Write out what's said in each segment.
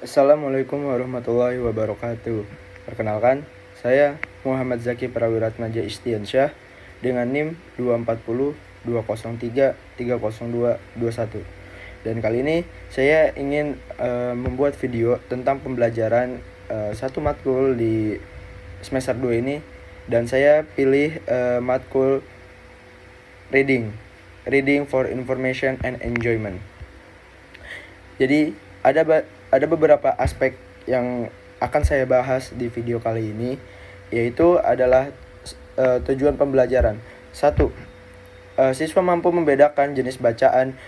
Assalamualaikum warahmatullahi wabarakatuh. Perkenalkan, saya Muhammad Zaki Prawiratnaja Istiansyah dengan NIM 240 203 302 21. Dan kali ini saya ingin membuat video tentang pembelajaran satu matkul di semester 2 ini, dan saya pilih matkul Reading for Information and Enjoyment. Jadi ada beberapa aspek yang akan saya bahas di video kali ini, yaitu adalah tujuan pembelajaran. 1. Siswa mampu membedakan jenis bacaan,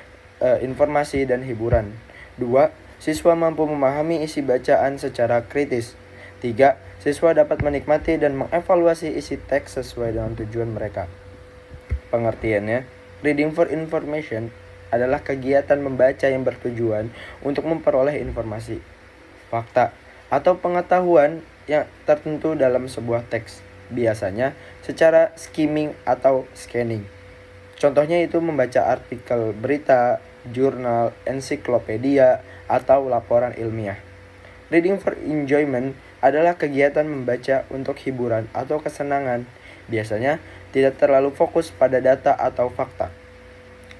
informasi, dan hiburan. 2. Siswa mampu memahami isi bacaan secara kritis. 3. Siswa dapat menikmati dan mengevaluasi isi teks sesuai dengan tujuan mereka. Pengertiannya, reading for information adalah kegiatan membaca yang bertujuan untuk memperoleh informasi, fakta, atau pengetahuan yang tertentu dalam sebuah teks, biasanya secara skimming atau scanning. Contohnya itu membaca artikel berita, jurnal, ensiklopedia, atau laporan ilmiah. Reading for enjoyment adalah kegiatan membaca untuk hiburan atau kesenangan, biasanya tidak terlalu fokus pada data atau fakta,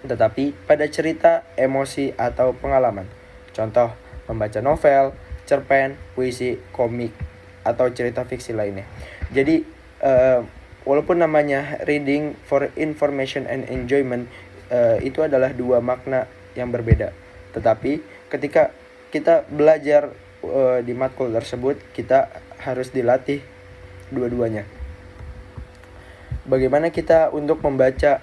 tetapi pada cerita, emosi, atau pengalaman. Contoh, membaca novel, cerpen, puisi, komik, atau cerita fiksi lainnya. Jadi, walaupun namanya reading for information and enjoyment, itu adalah dua makna yang berbeda. Tetapi ketika kita belajar di matkul tersebut, kita harus dilatih dua-duanya. Bagaimana kita untuk membaca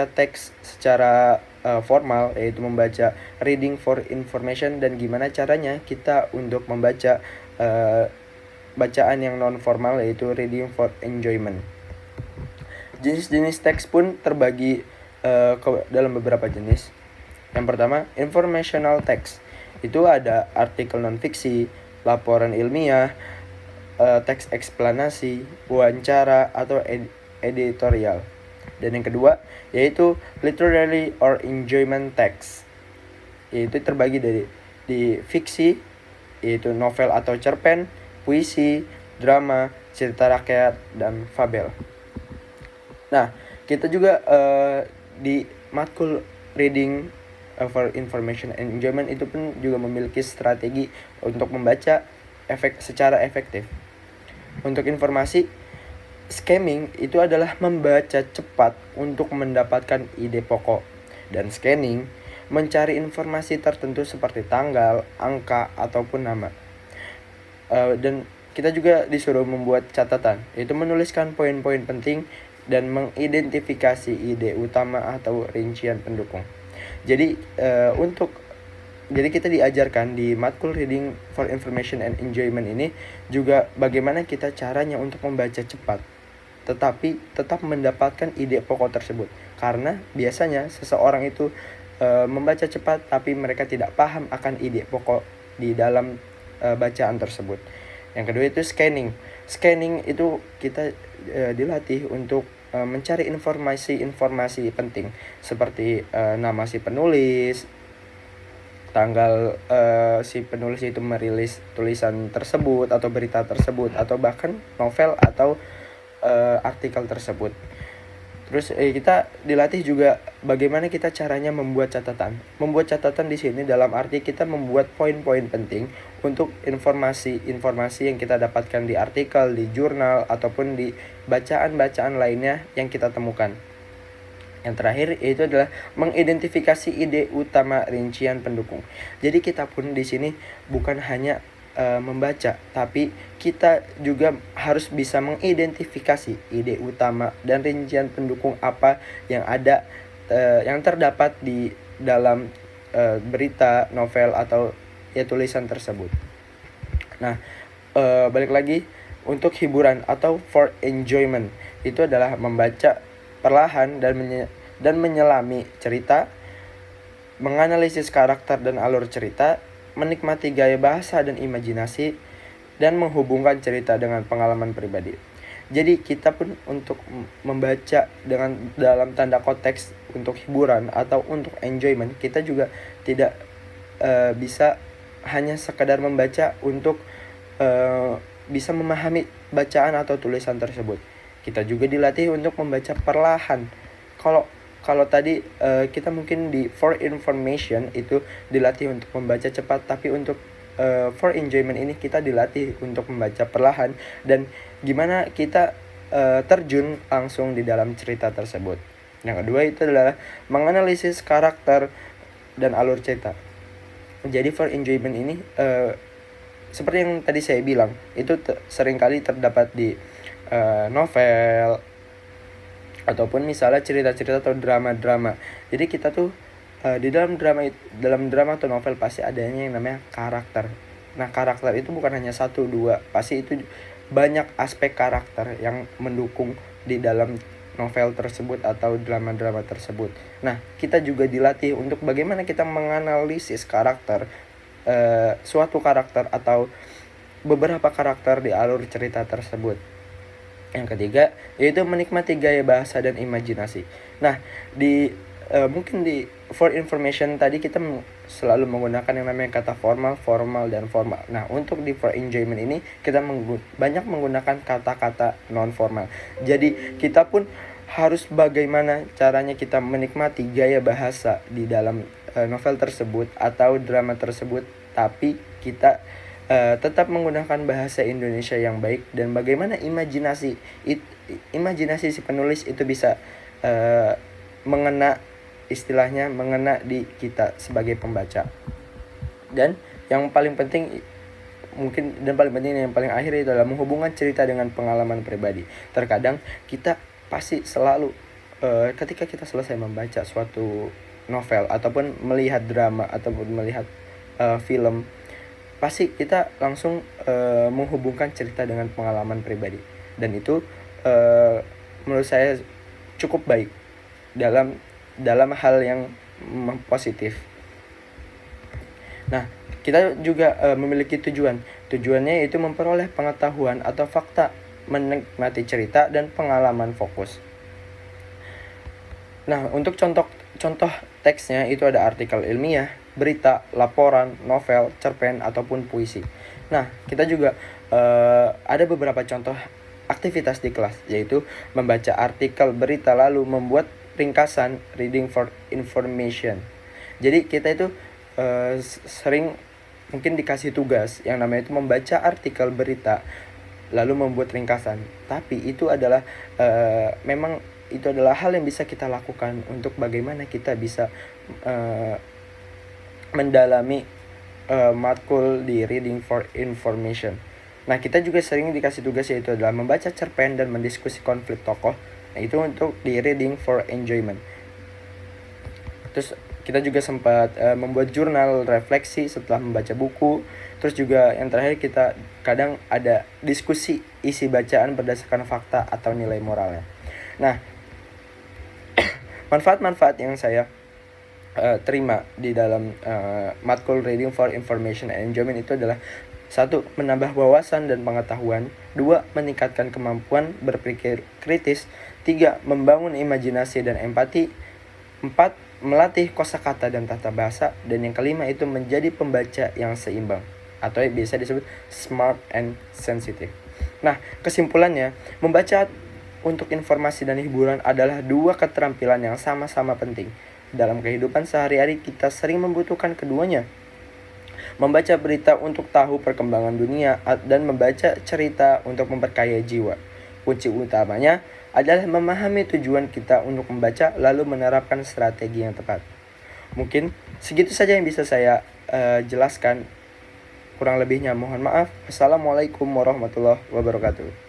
teks secara formal, yaitu membaca reading for information, dan gimana caranya kita untuk membaca bacaan yang non formal, yaitu reading for enjoyment. Jenis-jenis teks pun terbagi dalam beberapa jenis. Yang pertama, informational text. Itu ada artikel non-fiksi, laporan ilmiah, teks eksplanasi, wawancara, atau editorial. Dan yang kedua, yaitu literary or enjoyment text. Yaitu terbagi di fiksi, yaitu novel atau cerpen, puisi, drama, cerita rakyat, dan fabel. Nah, kita juga di matkul reading for information and enjoyment itu pun juga memiliki strategi untuk membaca secara efektif. Untuk informasi, skimming itu adalah membaca cepat untuk mendapatkan ide pokok, dan scanning mencari informasi tertentu seperti tanggal, angka, ataupun nama. Dan kita juga disuruh membuat catatan, yaitu menuliskan poin-poin penting dan mengidentifikasi ide utama atau rincian pendukung. Jadi kita diajarkan di matkul reading for information and enjoyment ini juga bagaimana kita caranya untuk membaca cepat, tetapi tetap mendapatkan ide pokok tersebut. Karena biasanya seseorang itu membaca cepat tapi mereka tidak paham akan ide pokok di dalam bacaan tersebut. Yang kedua itu scanning. Scanning itu kita dilatih untuk mencari informasi penting seperti nama si penulis, tanggal si penulis itu merilis tulisan tersebut atau berita tersebut, atau bahkan novel atau artikel tersebut. Terus kita dilatih juga bagaimana kita caranya membuat catatan. Membuat catatan di sini dalam arti kita membuat poin-poin penting untuk informasi yang kita dapatkan di artikel, di jurnal, ataupun di bacaan-bacaan lainnya yang kita temukan. Yang terakhir yaitu adalah mengidentifikasi ide utama rincian pendukung. Jadi kita pun di sini bukan hanya membaca, tapi kita juga harus bisa mengidentifikasi ide utama dan rincian pendukung apa yang ada yang terdapat di dalam berita, novel, atau tulisan tersebut. Nah, balik lagi untuk hiburan atau for enjoyment, itu adalah membaca perlahan dan menyelami cerita, menganalisis karakter dan alur cerita, menikmati gaya bahasa dan imajinasi, dan menghubungkan cerita dengan pengalaman pribadi. Jadi kita pun untuk membaca dalam tanda konteks untuk hiburan atau untuk enjoyment, kita juga tidak bisa hanya sekadar membaca untuk bisa memahami bacaan atau tulisan tersebut. Kita juga dilatih untuk membaca perlahan. Kalau tadi kita mungkin di for information itu dilatih untuk membaca cepat, tapi untuk for enjoyment ini kita dilatih untuk membaca perlahan dan gimana kita terjun langsung di dalam cerita tersebut. Yang kedua itu adalah menganalisis karakter dan alur cerita. Jadi for enjoyment ini seperti yang tadi saya bilang, itu seringkali terdapat di novel ataupun misalnya cerita-cerita atau drama-drama. Jadi kita tuh di dalam drama atau novel pasti adanya yang namanya karakter. Nah, karakter itu bukan hanya 1, 2, pasti itu banyak aspek karakter yang mendukung di dalam novel tersebut atau drama-drama tersebut. Nah, kita juga dilatih untuk bagaimana kita menganalisis karakter, suatu karakter atau beberapa karakter di alur cerita tersebut. Yang ketiga yaitu menikmati gaya bahasa dan imajinasi. Nah, mungkin di for information tadi kita selalu menggunakan yang namanya kata formal, dan formal. Nah, untuk di for enjoyment ini kita banyak menggunakan kata-kata non formal. Jadi kita pun harus bagaimana caranya kita menikmati gaya bahasa di dalam novel tersebut atau drama tersebut, tapi kita tetap menggunakan bahasa Indonesia yang baik, dan bagaimana imajinasi si penulis itu bisa mengena di kita sebagai pembaca. Dan yang paling penting yang paling akhir itu adalah menghubungkan cerita dengan pengalaman pribadi. Terkadang kita pasti selalu ketika kita selesai membaca suatu novel ataupun melihat drama ataupun melihat film, pasti kita langsung menghubungkan cerita dengan pengalaman pribadi, dan itu menurut saya cukup baik dalam hal yang positif. Nah, kita juga memiliki tujuannya yaitu memperoleh pengetahuan atau fakta, menikmati cerita dan pengalaman fokus. Nah, untuk contoh teksnya itu ada artikel ilmiah, berita, laporan, novel, cerpen, ataupun puisi. Nah, kita juga ada beberapa contoh aktivitas di kelas, yaitu membaca artikel berita lalu membuat ringkasan, reading for information. Jadi kita itu sering mungkin dikasih tugas yang namanya itu membaca artikel berita lalu membuat ringkasan. Tapi itu adalah memang itu adalah hal yang bisa kita lakukan untuk bagaimana kita bisa mendalami matkul di reading for information. Nah, kita juga sering dikasih tugas yaitu adalah membaca cerpen dan mendiskusi konflik tokoh. Nah, itu untuk di reading for enjoyment. Terus kita juga sempat membuat jurnal refleksi setelah membaca buku. Terus juga yang terakhir kita kadang ada diskusi isi bacaan berdasarkan fakta atau nilai moralnya. Nah, manfaat-manfaat yang saya terima di dalam matkul reading for information and enjoyment itu adalah 1. Menambah wawasan dan pengetahuan. 2. Meningkatkan kemampuan berpikir kritis. 3. Membangun imajinasi dan empati. 4. Melatih kosakata dan tata bahasa. Dan yang kelima itu menjadi pembaca yang seimbang atau biasa disebut smart and sensitive. Nah, kesimpulannya, membaca untuk informasi dan hiburan adalah 2 keterampilan yang sama-sama penting. Dalam kehidupan sehari-hari kita sering membutuhkan keduanya. Membaca berita untuk tahu perkembangan dunia dan membaca cerita untuk memperkaya jiwa. Kunci utamanya adalah memahami tujuan kita untuk membaca lalu menerapkan strategi yang tepat. Mungkin segitu saja yang bisa saya jelaskan. Kurang lebihnya mohon maaf. Assalamualaikum warahmatullahi wabarakatuh.